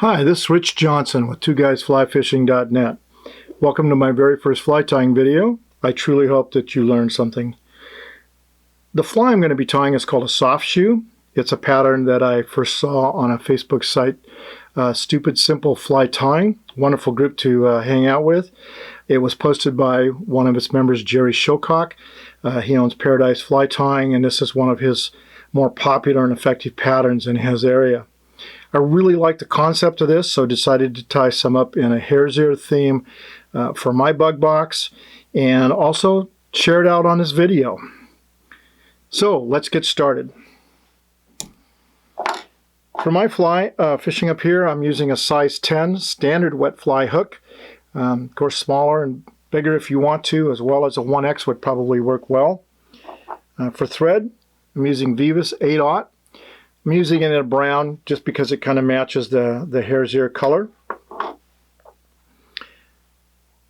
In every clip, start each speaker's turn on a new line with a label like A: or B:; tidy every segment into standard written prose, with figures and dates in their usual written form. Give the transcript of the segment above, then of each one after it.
A: Hi, this is Rich Johnson with twoguysflyfishing.net. Welcome to my very first fly tying video. I truly hope that you learned something. The fly I'm going to be tying is called a Softshoe. It's a pattern that I first saw on a Facebook site, Stupid Simple Fly Tying. Wonderful group to hang out with. It was posted by one of its members, Jerry Shillcock. He owns Paradise Fly Tying, and this is one of his more popular and effective patterns in his area. I really like the concept of this, so decided to tie some up in a hare's ear theme for my bug box, and also share it out on this video. So let's get started. For my fly fishing up here, I'm using a size 10 standard wet fly hook. Of course, smaller and bigger if you want to, as well as a 1X would probably work well. For thread, I'm using Veevus 8/0. I'm using it in a brown just because it kind of matches the hare's ear color.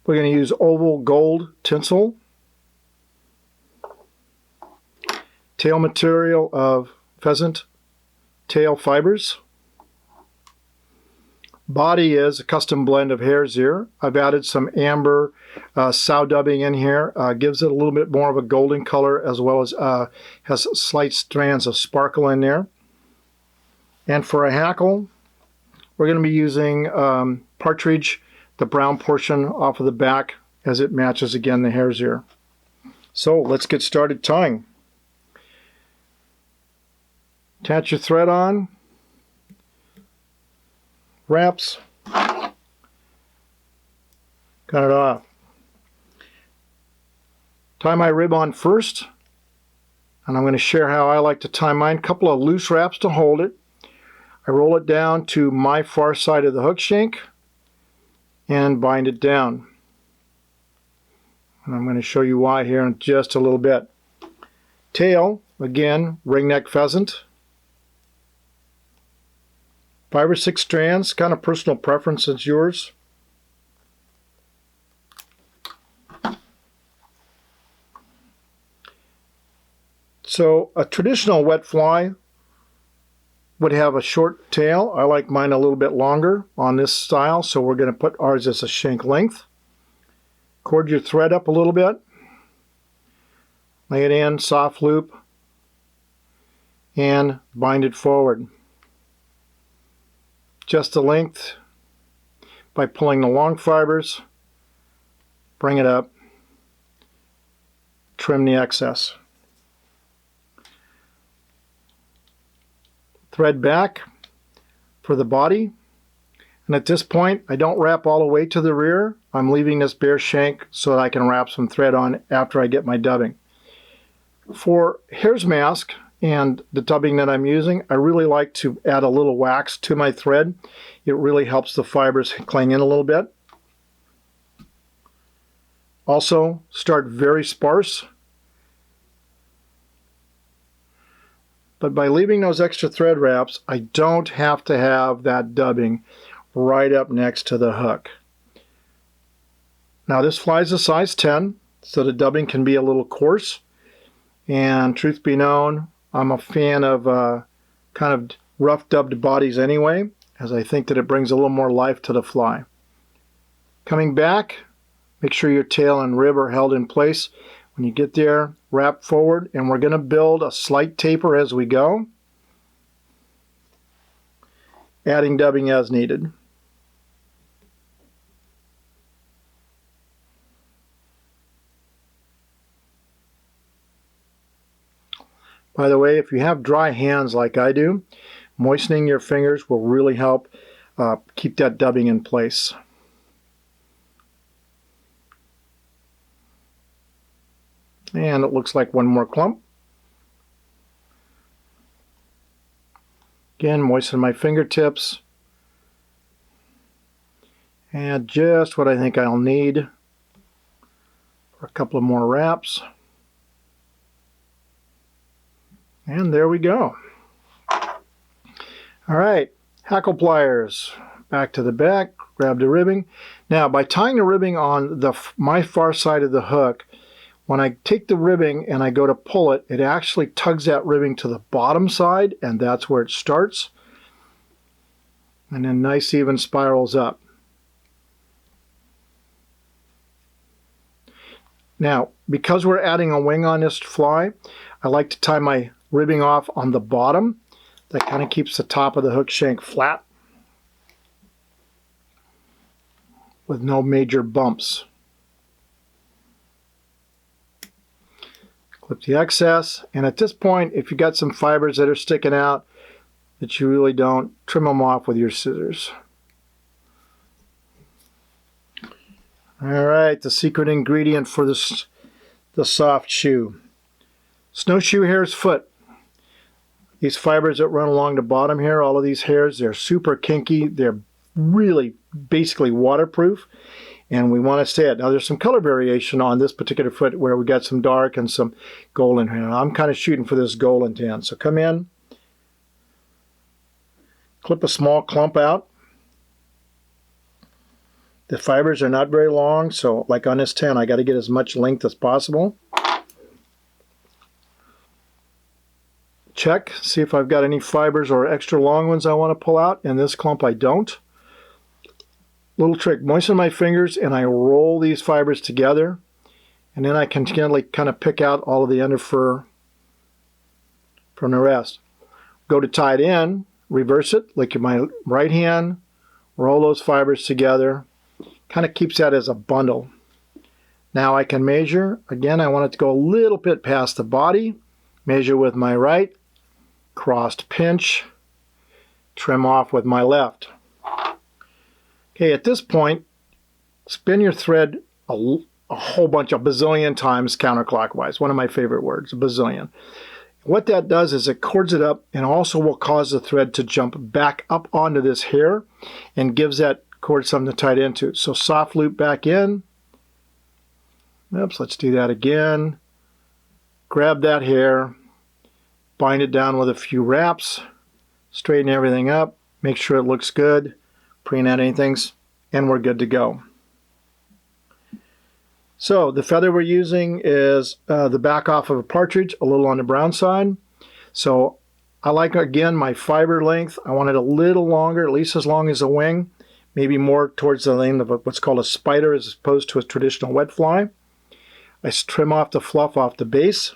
A: We're going to use oval gold tinsel. Tail material of Pheasant tail fibers. Body is a custom blend of hare's ear. I've added some amber sow dubbing in here. Gives it a little bit more of a golden color, as well as has slight strands of sparkle in there. And for a hackle, we're going to be using Partridge, the brown portion off of the back, as it matches again the hare's ear. So let's get started tying. Attach your thread on, wraps, cut it off. Tie my rib on first, and I'm going to share how I like to tie mine. A couple of loose wraps to hold it. I roll it down to my far side of the hook shank and bind it down. And I'm going to show you why here in just a little bit. Tail, again, ringneck pheasant. 5 or 6 strands, kind of personal preference, it's yours. So a traditional wet fly would have a short tail. I like mine a little bit longer on this style, so we're going to put ours as a shank length. Cord your thread up a little bit. Lay it in, soft loop, and bind it forward. Just the length by pulling the long fibers, bring it up, trim the excess. Thread back for the body, and at this point I don't wrap all the way to the rear. I'm leaving this bare shank so that I can wrap some thread on after I get my dubbing. For hare's mask and the dubbing that I'm using, I really like to add a little wax to my thread. It really helps the fibers cling in a little bit. Also, start very sparse. But by leaving those extra thread wraps, I don't have to have that dubbing right up next to the hook. Now this fly is a size 10, so the dubbing can be a little coarse. And truth be known, I'm a fan of kind of rough dubbed bodies anyway, as I think that it brings a little more life to the fly. Coming back, make sure your tail and rib are held in place. When you get there, wrap forward, and we're going to build a slight taper as we go, adding dubbing as needed. By the way, if you have dry hands like I do, moistening your fingers will really help keep that dubbing in place. And it looks like one more clump. Again, moisten my fingertips. And just what I think I'll need for a couple of more wraps. And there we go. All right, hackle pliers. Back to the back, grab the ribbing. Now, by tying the ribbing on my far side of the hook, when I take the ribbing and I go to pull it, it actually tugs that ribbing to the bottom side, and that's where it starts. and then nice even spirals up. Now, because we're adding a wing on this fly, I like to tie my ribbing off on the bottom. That kind of keeps the top of the hook shank flat with no major bumps. Clip the excess, and at this point, if you got some fibers that are sticking out that you really don't, trim them off with your scissors. All right, the secret ingredient for this, the soft shoe. Snowshoe hare's foot. These fibers that run along the bottom here, all of these hairs, they're super kinky. They're really basically waterproof, and we want to stay it. Now there's some color variation on this particular foot where we got some dark and some golden here. I'm kind of shooting for this golden tan. So come in, clip a small clump out. The fibers are not very long, so like on this tan, I got to get as much length as possible. Check, see if I've got any fibers or extra long ones I want to pull out. In this clump I don't. Little trick, moisten my fingers and I roll these fibers together, and then I can gently kind of pick out all of the under fur from the rest. Go to tie it in, reverse it, like my right hand, roll those fibers together, kind of keeps that as a bundle. Now I can measure, again I want it to go a little bit past the body, measure with my right, crossed pinch, trim off with my left. Okay, at this point, spin your thread a whole bunch, a bazillion times counterclockwise. One of my favorite words, a bazillion. What that does is it cords it up and also will cause the thread to jump back up onto this hair and gives that cord something to tie it into. So soft loop back in. Oops, let's do that again. Grab that hair, bind it down with a few wraps, straighten everything up, make sure it looks good, pre-net anything, and we're good to go. So the feather we're using is the back off of a partridge, a little on the brown side. So I like, again, my fiber length. I want it a little longer, at least as long as a wing, maybe more towards the length of what's called a spider as opposed to a traditional wet fly. I trim off the fluff off the base.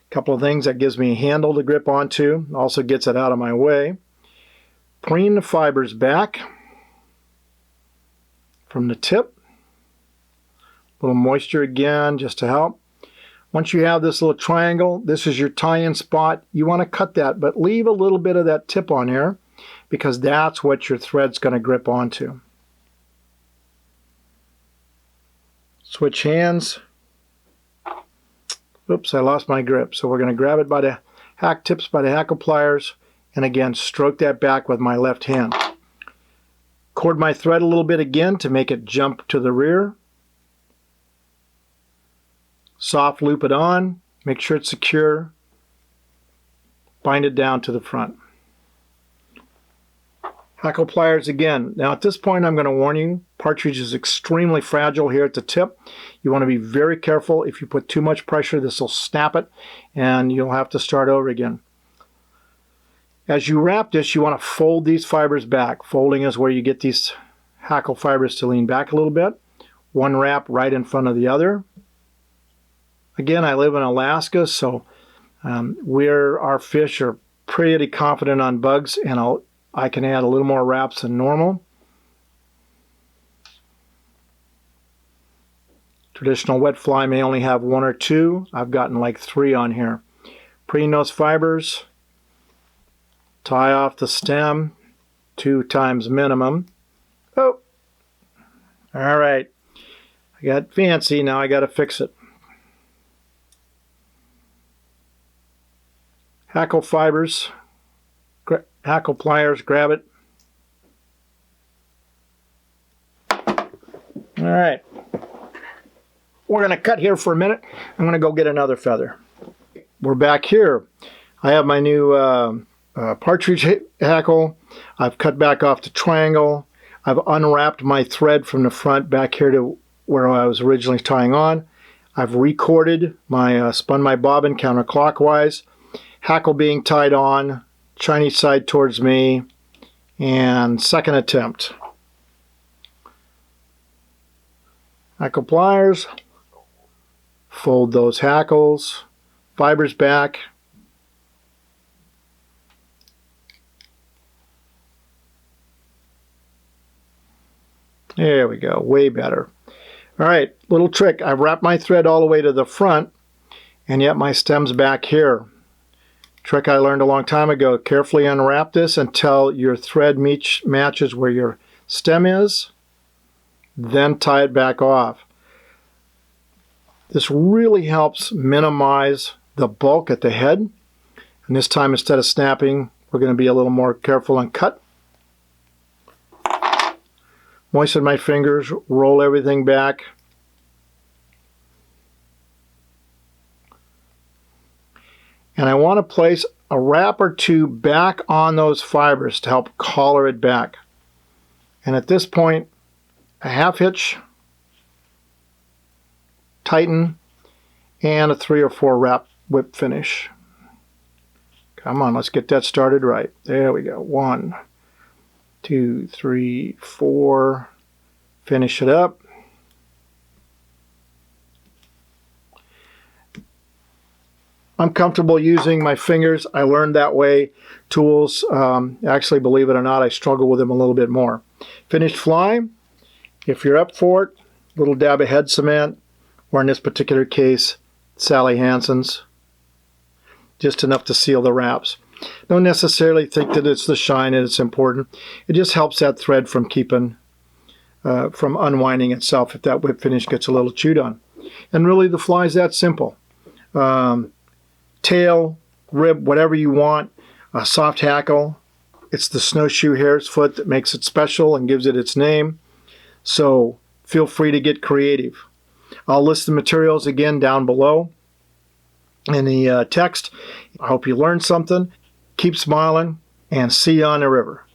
A: Couple of things that gives me a handle to grip onto, also gets it out of my way. Preen the fibers back from the tip. A little moisture again just to help. Once you have this little triangle, this is your tie-in spot. You want to cut that, but leave a little bit of that tip on here because that's what your thread's going to grip onto. Switch hands. Oops, I lost my grip. So we're going to grab it by the hack tips, by the hackle pliers, and again, stroke that back with my left hand. Cord my thread a little bit again to make it jump to the rear. Soft loop it on, make sure it's secure. Bind it down to the front. Hackle pliers again. Now at this point I'm going to warn you, partridge is extremely fragile here at the tip. You want to be very careful. If you put too much pressure, this will snap it and you'll have to start over again. As you wrap this, you want to fold these fibers back. Folding is where you get these hackle fibers to lean back a little bit. One wrap right in front of the other. Again, I live in Alaska, so our fish are pretty confident on bugs, and I can add a little more wraps than normal. Traditional wet fly may only have one or two. I've gotten like 3 on here. Preen those fibers. Tie off the stem 2 times minimum. Oh, all right. I got fancy, now I got to fix it. Hackle fibers, hackle pliers, grab it. All right. We're going to cut here for a minute. I'm going to go get another feather. We're back here. I have my new partridge hackle. I've cut back off the triangle. I've unwrapped my thread from the front back here to where I was originally tying on. I've recorded my, spun my bobbin counterclockwise. Hackle being tied on, Chinese side towards me, And second attempt. Hackle pliers, fold those hackles, fibers back. There we go, way better. All right, little trick. I wrap my thread all the way to the front, and yet my stem's back here. Trick I learned a long time ago. Carefully unwrap this until your thread matches where your stem is, then tie it back off. This really helps minimize the bulk at the head. And this time, instead of snapping, we're going to be a little more careful and cut. Moisten my fingers, roll everything back. And I want to place a wrap or two back on those fibers to help collar it back. And at this point, a half hitch, tighten, and a 3 or 4 wrap whip finish. Come on, let's get that started right. There we go. 1, 2, 3, 4. Finish it up. I'm comfortable using my fingers. I learned that way. Tools, actually, believe it or not, I struggle with them a little bit more. Finished fly. If you're up for it, little dab of head cement, or in this particular case, Sally Hansen's. Just enough to seal the wraps. Don't necessarily think that it's the shine and it's important. It just helps that thread from from unwinding itself if that whip finish gets a little chewed on. And really the fly's that simple. Tail, rib, whatever you want, a soft hackle. It's the snowshoe hare's foot that makes it special and gives it its name. So feel free to get creative. I'll list the materials again down below in the text. I hope you learned something. Keep smiling and see you on the river.